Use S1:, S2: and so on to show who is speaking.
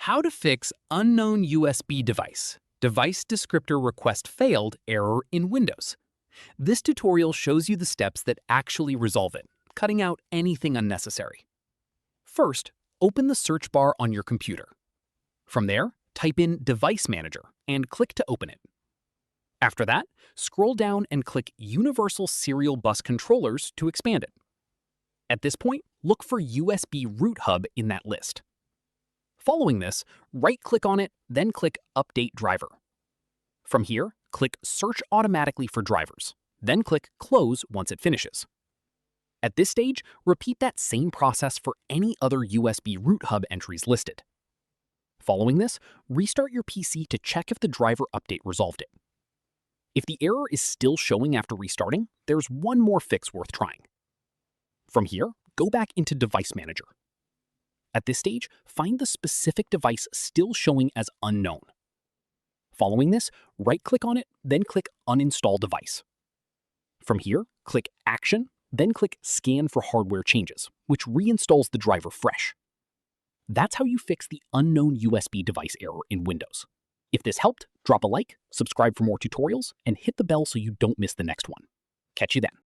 S1: How to fix unknown USB device. Device descriptor request failed error in Windows. This tutorial shows you the steps that actually resolve it, cutting out anything unnecessary. First, open the search bar on your computer. From there, type in Device Manager and click to open it. After that, scroll down and click Universal Serial Bus Controllers to expand it. At this point, look for USB Root Hub in that list. Following this, right-click on it, then click Update Driver. From here, click Search Automatically for Drivers, then click Close once it finishes. At this stage, repeat that same process for any other USB Root Hub entries listed. Following this, restart your PC to check if the driver update resolved it. If the error is still showing after restarting, there's one more fix worth trying. From here, go back into Device Manager. At this stage, find the specific device still showing as unknown. Following this, right-click on it, then click Uninstall Device. From here, click Action, then click Scan for Hardware Changes, which reinstalls the driver fresh. That's how you fix the unknown USB device error in Windows. If this helped, drop a like, subscribe for more tutorials, and hit the bell so you don't miss the next one. Catch you then.